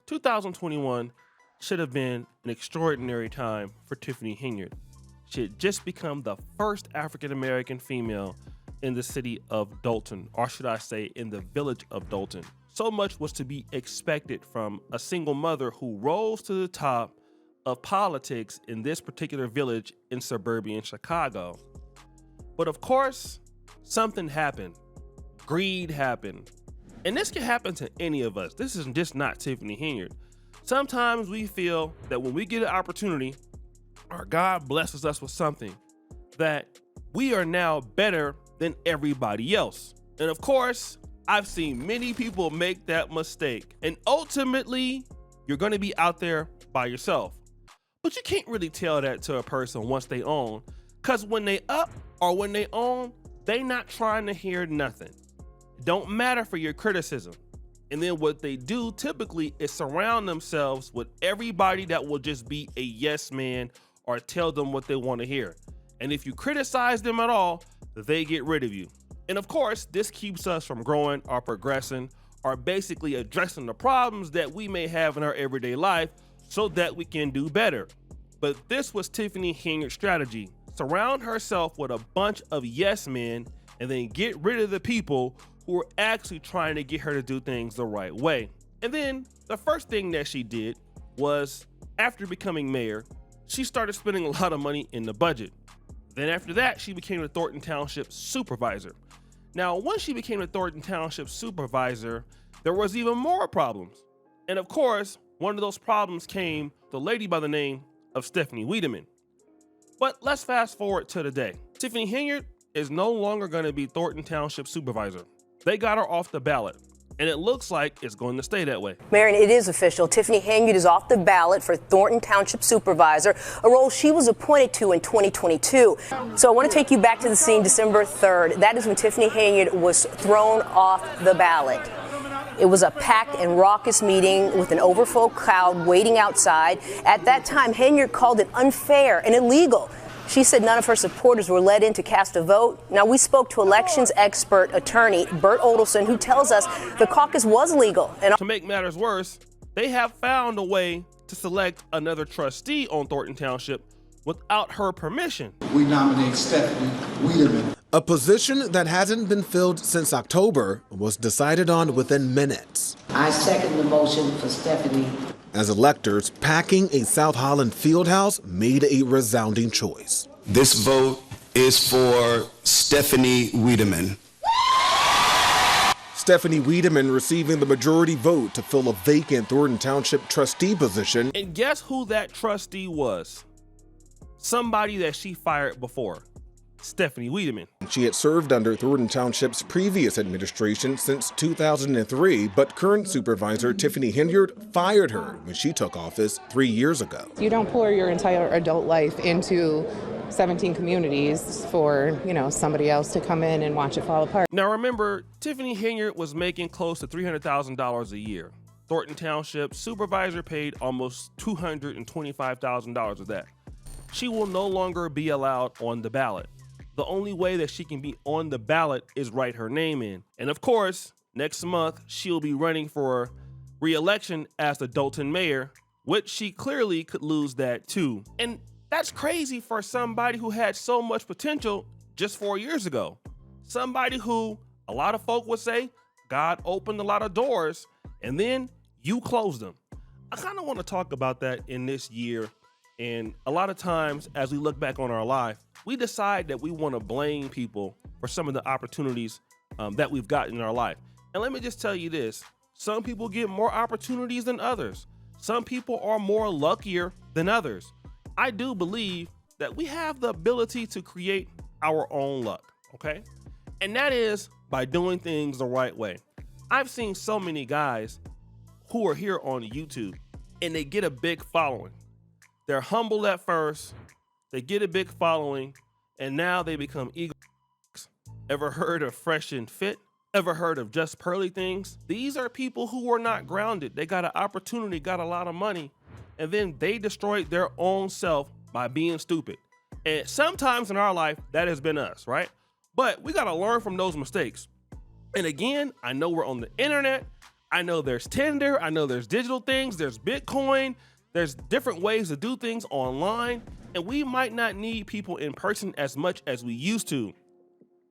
2021 should have been an extraordinary time for Tiffany Henyard. She had just become the first African-American female in the city of Dalton, or should I say in the village of Dalton. So much was to be expected from a single mother who rose to the top of politics in this particular village in suburban Chicago. But of course, something happened. Greed happened. And this can happen to any of us. This is just not Tiffany Henyard. Sometimes we feel that when we get an opportunity, or God blesses us with something, that we are now better than everybody else. And of course, I've seen many people make that mistake. And ultimately, you're going to be out there by yourself. But you can't really tell that to a person once they own, because when they up or when they own, they not trying to hear nothing. It don't matter for your criticism. And then what they do typically is surround themselves with everybody that will just be a yes man or tell them what they want to hear. And if you criticize them at all, they get rid of you. And of course, this keeps us from growing or progressing or basically addressing the problems that we may have in our everyday life so that we can do better. But this was Tiffany Henyard's strategy. Surround herself with a bunch of yes men and then get rid of the people who were actually trying to get her to do things the right way. And then the first thing that she did was, after becoming mayor, she started spending a lot of money in the budget. Then after that, she became the Thornton Township Supervisor. Now, once she became the Thornton Township Supervisor, there was even more problems. And of course, one of those problems came the lady by the name of Stephanie Wiedeman. But let's fast forward to today. Tiffany Henyard is no longer going to be Thornton Township Supervisor. They got her off the ballot, and it looks like it's going to stay that way. Marion, it is official. Tiffany Henyard is off the ballot for Thornton Township Supervisor, a role she was appointed to in 2022. So I want to take you back to the scene December 3rd. That is when Tiffany Henyard was thrown off the ballot. It was a packed and raucous meeting with an overflow crowd waiting outside. At that time, Henyard called it unfair and illegal. She said none of her supporters were let in to cast a vote. Now, we spoke to elections expert attorney Bert Odelson, who tells us the caucus was legal. And to make matters worse, they have found a way to select another trustee on Thornton Township without her permission. We nominate Stephanie Wiedeman. A position that hasn't been filled since October was decided on within minutes. I second the motion for Stephanie. As electors packing a South Holland fieldhouse made a resounding choice. This vote is for Stephanie Wiedeman. Stephanie Wiedeman receiving the majority vote to fill a vacant Thornton Township trustee position. And guess who that trustee was? Somebody that she fired before. Stephanie Wiedeman. She had served under Thornton Township's previous administration since 2003, but current supervisor Tiffany Henyard fired her when she took office 3 years ago. You don't pour your entire adult life into 17 communities for, somebody else to come in and watch it fall apart. Now remember, Tiffany Henyard was making close to $300,000 a year. Thornton Township supervisor paid almost $225,000 of that. She will no longer be allowed on the ballot. The only way that she can be on the ballot is write her name in. And of course, next month, she'll be running for re-election as the Dalton mayor, which she clearly could lose that too. And that's crazy for somebody who had so much potential just 4 years ago. Somebody who a lot of folk would say, God opened a lot of doors and then you closed them. I kind of want to talk about that in this year. And a lot of times, as we look back on our life, we decide that we want to blame people for some of the opportunities that we've gotten in our life. And let me just tell you this, some people get more opportunities than others. Some people are more luckier than others. I do believe that we have the ability to create our own luck, okay? And that is by doing things the right way. I've seen so many guys who are here on YouTube and they get a big following. They're humble at first, they get a big following, and now they become ego. Ever heard of Fresh and Fit? Ever heard of Just Pearly Things? These are people who are not grounded. They got an opportunity, got a lot of money, and then they destroyed their own self by being stupid. And sometimes in our life, that has been us, right? But we gotta learn from those mistakes. And again, I know we're on the internet. I know there's Tinder, I know there's digital things, there's Bitcoin, there's different ways to do things online, and we might not need people in person as much as we used to.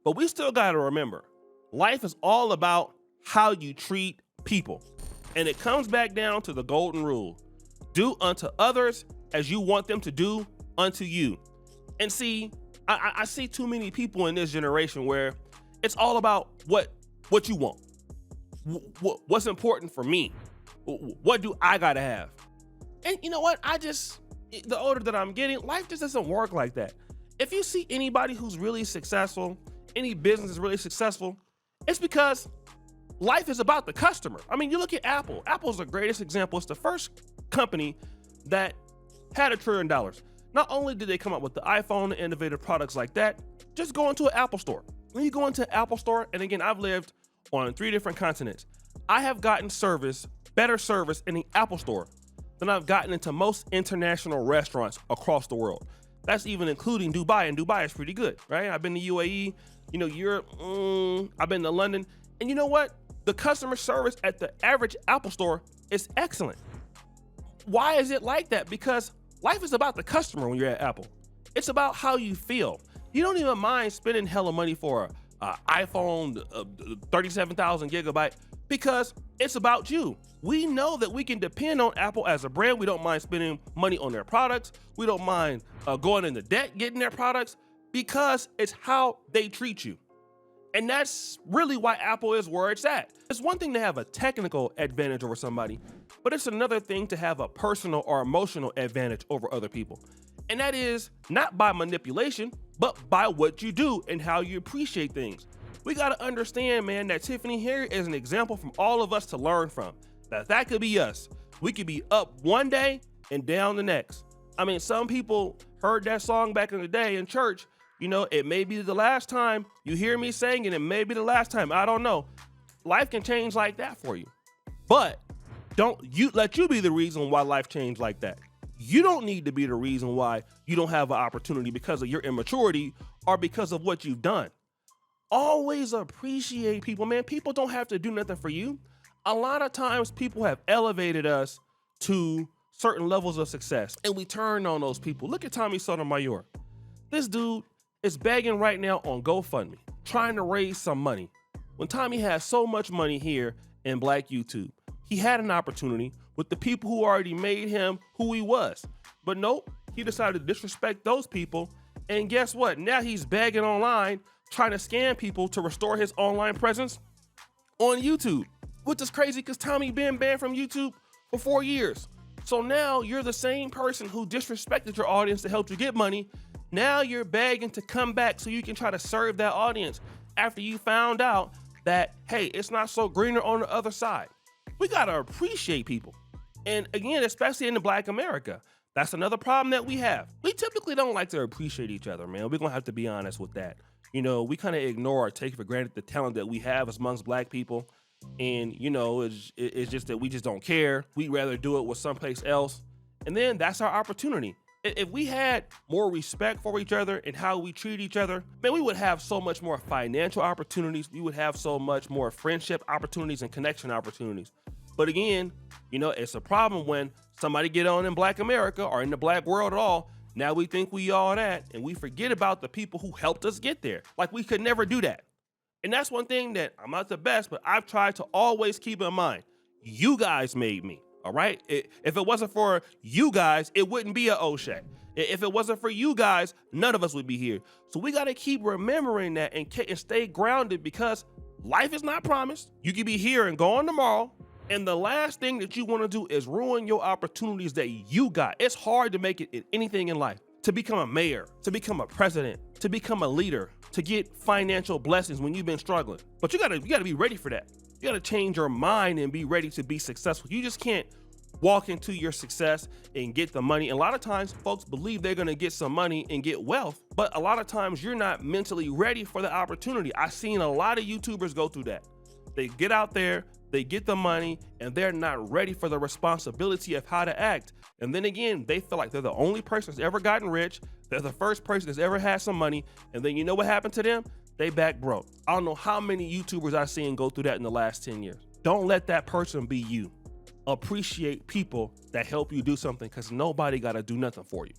But we still gotta remember, life is all about how you treat people. And it comes back down to the golden rule. Do unto others as you want them to do unto you. And see, I see too many people in this generation where it's all about what you want. What's important for me? What do I gotta have? And you know what? The older that I'm getting, life just doesn't work like that. If you see anybody who's really successful, any business is really successful, it's because life is about the customer. I mean, you look at Apple. Apple's the greatest example. It's the first company that had $1 trillion. Not only did they come up with the iPhone and innovative products like that, just go into an Apple store. When you go into an Apple store, and again, I've lived on 3 different continents, I have gotten better service in the Apple store than I've gotten into most international restaurants across the world. That's even including Dubai, and Dubai is pretty good, right? I've been to UAE, Europe, I've been to London, and you know what? The customer service at the average Apple store is excellent. Why is it like that? Because life is about the customer when you're at Apple. It's about how you feel. You don't even mind spending hella money for an iPhone 37,000 gigabyte because it's about you. We know that we can depend on Apple as a brand. We don't mind spending money on their products. We don't mind going into debt getting their products because it's how they treat you. And that's really why Apple is where it's at. It's one thing to have a technical advantage over somebody, but it's another thing to have a personal or emotional advantage over other people. And that is not by manipulation, but by what you do and how you appreciate things. We gotta understand, man, that Tiffany here is an example from all of us to learn from. That could be us. We could be up one day and down the next. I mean, some people heard that song back in the day in church. It may be the last time you hear me sing, and it may be the last time. I don't know. Life can change like that for you. But don't you let you be the reason why life changed like that. You don't need to be the reason why you don't have an opportunity because of your immaturity or because of what you've done. Always appreciate people, man. People don't have to do nothing for you. A lot of times people have elevated us to certain levels of success, and we turn on those people. Look at Tommy Sotomayor. This dude is begging right now on GoFundMe, trying to raise some money. When Tommy has so much money here in Black YouTube, he had an opportunity with the people who already made him who he was. But nope, he decided to disrespect those people. And guess what? Now he's begging online, trying to scam people to restore his online presence on YouTube, which is crazy because Tommy been banned from YouTube for 4 years. So now you're the same person who disrespected your audience to help you get money. Now you're begging to come back so you can try to serve that audience after you found out that, hey, it's not so greener on the other side. We gotta appreciate people. And again, especially in the Black America, that's another problem that we have. We typically don't like to appreciate each other, man. We're gonna have to be honest with that. We kind of ignore or take for granted the talent that we have amongst Black people. And, it's just that we just don't care. We'd rather do it with someplace else. And then that's our opportunity. If we had more respect for each other and how we treat each other, man, we would have so much more financial opportunities. We would have so much more friendship opportunities and connection opportunities. But again, it's a problem when somebody get on in Black America or in the Black world at all. Now we think we all that, and we forget about the people who helped us get there. Like we could never do that. And that's one thing that I'm not the best, but I've tried to always keep in mind. You guys made me. All right. If it wasn't for you guys, it wouldn't be a O'Shea. If it wasn't for you guys, none of us would be here. So we got to keep remembering that and stay grounded because life is not promised. You could be here and gone tomorrow. And the last thing that you want to do is ruin your opportunities that you got. It's hard to make it in anything in life. To become a mayor, to become a president, to become a leader, to get financial blessings when you've been struggling. But you gotta be ready for that. You gotta change your mind and be ready to be successful. You just can't walk into your success and get the money. And a lot of times folks believe they're gonna get some money and get wealth, but a lot of times you're not mentally ready for the opportunity. I've seen a lot of YouTubers go through that. They get out there, they get the money, and they're not ready for the responsibility of how to act. And then again, they feel like they're the only person that's ever gotten rich. They're the first person that's ever had some money. And then you know what happened to them? They back broke. I don't know how many YouTubers I've seen go through that in the last 10 years. Don't let that person be you. Appreciate people that help you do something, because nobody got to do nothing for you.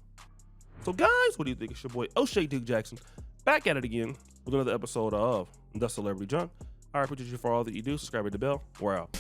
So guys, what do you think? It's your boy O'Shea Duke Jackson, back at it again with another episode of The Celebrity Junk. I appreciate you for all that you do. Subscribe to the bell. We're out.